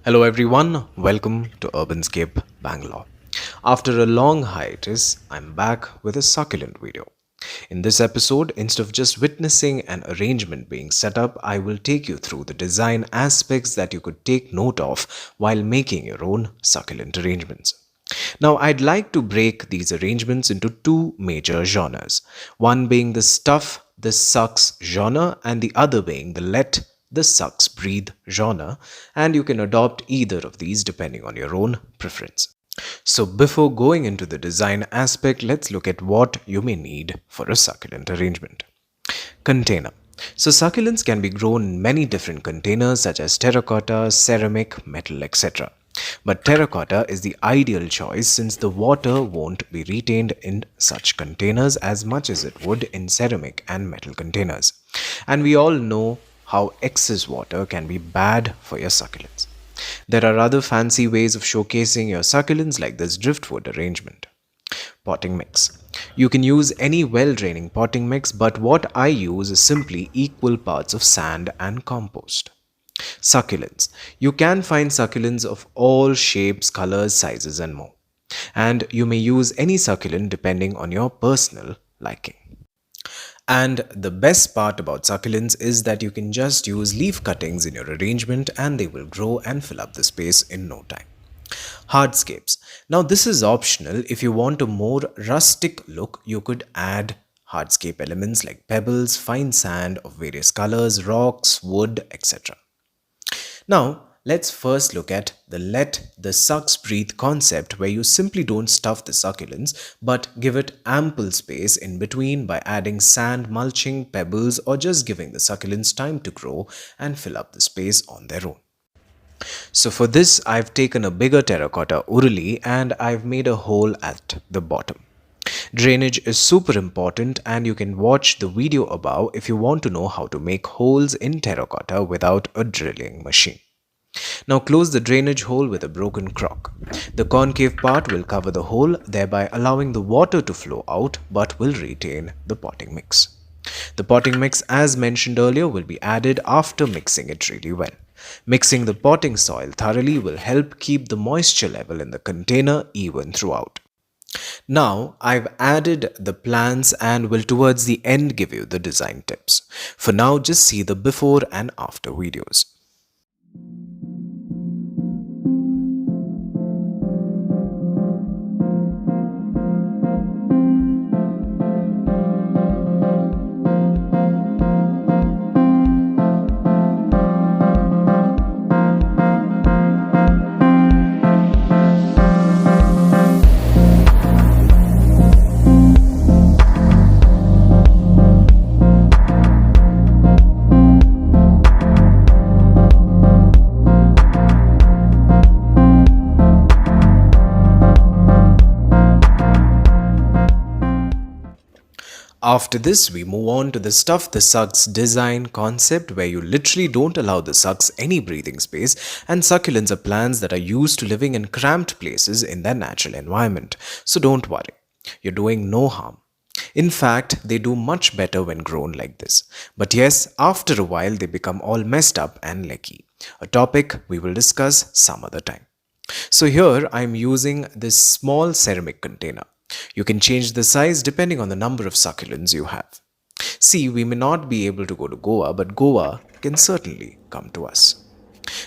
Hello everyone, welcome to Urbanscape Bangalore. After a long hiatus, I'm back with a succulent video. In this episode, instead of just witnessing an arrangement being set up, I will take you through the design aspects that you could take note of while making your own succulent arrangements. Now, I'd like to break these arrangements into two major genres, one being the stuff this sucks genre and the other being the let the sucks breathe genre, and you can adopt either of these depending on your own preference. So, before going into the design aspect, let's look at what you may need for a succulent arrangement. Container. So, succulents can be grown in many different containers such as terracotta, ceramic, metal, etc. But terracotta is the ideal choice since the water won't be retained in such containers as much as it would in ceramic and metal containers. And we all know how excess water can be bad for your succulents. There are other fancy ways of showcasing your succulents like this driftwood arrangement. Potting mix. You can use any well-draining potting mix, but what I use is simply equal parts of sand and compost. Succulents. You can find succulents of all shapes, colors, sizes, and more. And you may use any succulent depending on your personal liking. And the best part about succulents is that you can just use leaf cuttings in your arrangement and they will grow and fill up the space in no time. Hardscapes. Now this is optional. If you want a more rustic look, you could add hardscape elements like pebbles, fine sand of various colors, rocks, wood, etc. Now, let's first look at the let the sucks breathe concept where you simply don't stuff the succulents but give it ample space in between by adding sand, mulching, pebbles or just giving the succulents time to grow and fill up the space on their own. So for this, I've taken a bigger terracotta uruli and I've made a hole at the bottom. Drainage is super important and you can watch the video above if you want to know how to make holes in terracotta without a drilling machine. Now close the drainage hole with a broken crock. The concave part will cover the hole, thereby allowing the water to flow out but will retain the potting mix. The potting mix, as mentioned earlier, will be added after mixing it really well. Mixing the potting soil thoroughly will help keep the moisture level in the container even throughout. Now I've added the plants and will towards the end give you the design tips. For now, just see the before and after videos. After this, we move on to the stuff the sucks design concept where you literally don't allow the sucks any breathing space, and succulents are plants that are used to living in cramped places in their natural environment. So don't worry, you're doing no harm. In fact, they do much better when grown like this. But yes, after a while they become all messed up and leaky, a topic we will discuss some other time. So here I am using this small ceramic container. You can change the size depending on the number of succulents you have. See, we may not be able to go to Goa, but Goa can certainly come to us.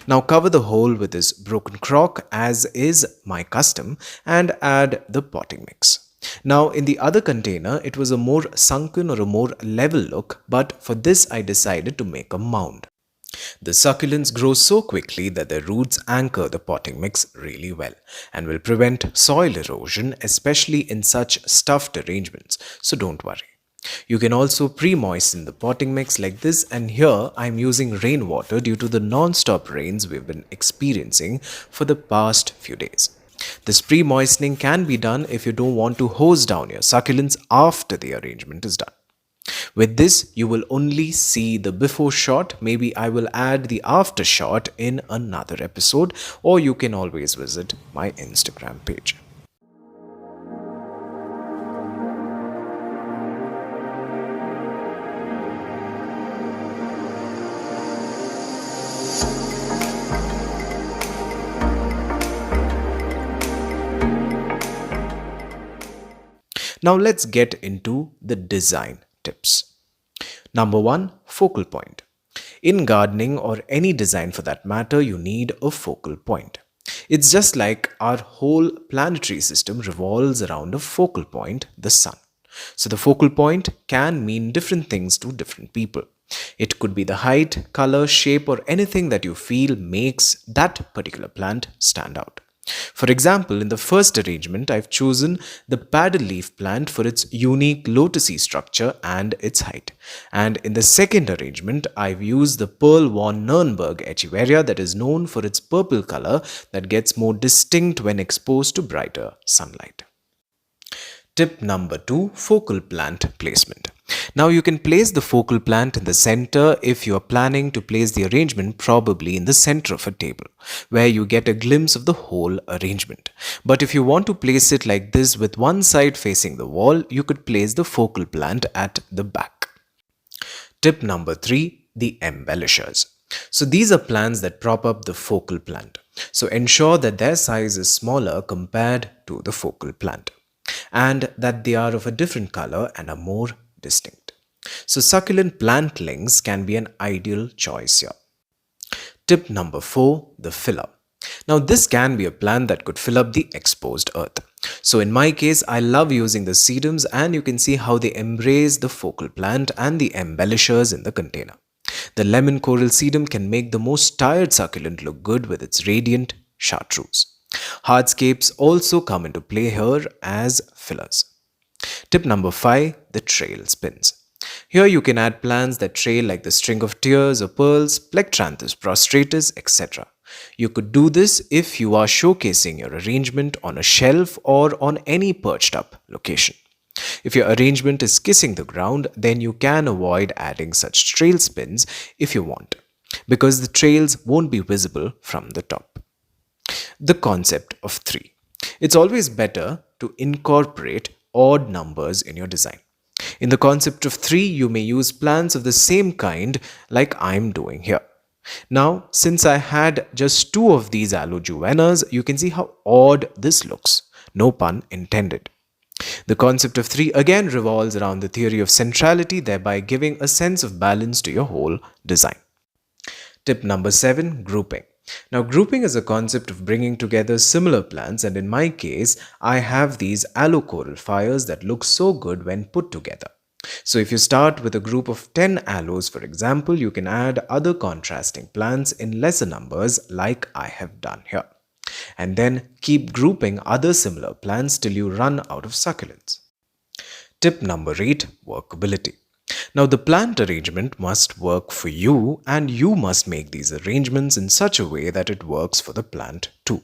Now cover the hole with this broken crock as is my custom and add the potting mix. Now in the other container, it was a more sunken or a more level look, but for this I decided to make a mound. The succulents grow so quickly that their roots anchor the potting mix really well and will prevent soil erosion, especially in such stuffed arrangements, so don't worry. You can also pre-moisten the potting mix like this, and here I am using rainwater due to the non-stop rains we've been experiencing for the past few days. This pre-moistening can be done if you don't want to hose down your succulents after the arrangement is done. With this, you will only see the before shot. Maybe I will add the after shot in another episode, or you can always visit my Instagram page. Now let's get into the design tips. Number 1, focal point. In gardening or any design for that matter, you need a focal point. It's just like our whole planetary system revolves around a focal point, the sun. So the focal point can mean different things to different people. It could be the height, color, shape, or anything that you feel makes that particular plant stand out. For example, in the first arrangement, I've chosen the paddle leaf plant for its unique lotusy structure and its height. And in the second arrangement, I've used the Pearl von Nürnberg echeveria that is known for its purple color that gets more distinct when exposed to brighter sunlight. Tip number 2, focal plant placement. Now you can place the focal plant in the center if you are planning to place the arrangement probably in the center of a table, where you get a glimpse of the whole arrangement. But if you want to place it like this with one side facing the wall, you could place the focal plant at the back. Tip number 3, the embellishers. So these are plants that prop up the focal plant. So ensure that their size is smaller compared to the focal plant, and that they are of a different color and are more distinct. So succulent plantlings can be an ideal choice here. Tip number 4, the filler. Now this can be a plant that could fill up the exposed earth. So in my case, I love using the sedums, and you can see how they embrace the focal plant and the embellishers in the container. The lemon coral sedum can make the most tired succulent look good with its radiant chartreuse. Hardscapes also come into play here as fillers. Tip number 5, the trail spins. Here you can add plants that trail like the string of tears or pearls, Plectranthus prostratus, etc. You could do this if you are showcasing your arrangement on a shelf or on any perched up location. If your arrangement is kissing the ground, then you can avoid adding such trail spins if you want, because the trails won't be visible from the top. The concept of 3. It's always better to incorporate odd numbers in your design. In the concept of 3, you may use plants of the same kind like I'm doing here. Now, since I had just 2 of these aloe juvenas, you can see how odd this looks. No pun intended. The concept of 3 again revolves around the theory of centrality, thereby giving a sense of balance to your whole design. Tip number 7, grouping. Now, grouping is a concept of bringing together similar plants, and in my case, I have these aloe coral fires that look so good when put together. So if you start with a group of 10 aloes, for example, you can add other contrasting plants in lesser numbers like I have done here, and then keep grouping other similar plants till you run out of succulents. Tip number 8, workability. Now the plant arrangement must work for you, and you must make these arrangements in such a way that it works for the plant too.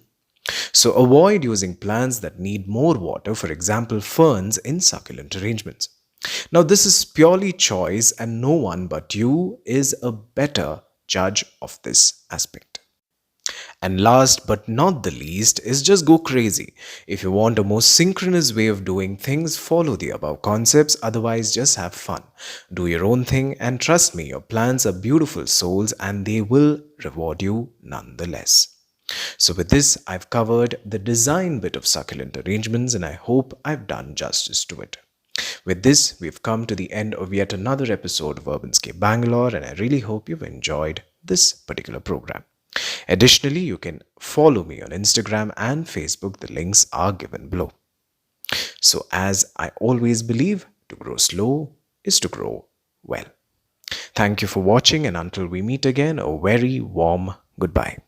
So avoid using plants that need more water, for example ferns, in succulent arrangements. Now this is purely choice, and no one but you is a better judge of this aspect. And last but not the least is just go crazy. If you want a more synchronous way of doing things, follow the above concepts, otherwise just have fun. Do your own thing, and trust me, your plants are beautiful souls and they will reward you nonetheless. So with this, I've covered the design bit of succulent arrangements, and I hope I've done justice to it. With this, we've come to the end of yet another episode of Urbanscape Bangalore, and I really hope you've enjoyed this particular program. Additionally, you can follow me on Instagram and Facebook. The links are given below. So as I always believe, to grow slow is to grow well. Thank you for watching, and until we meet again, a very warm goodbye.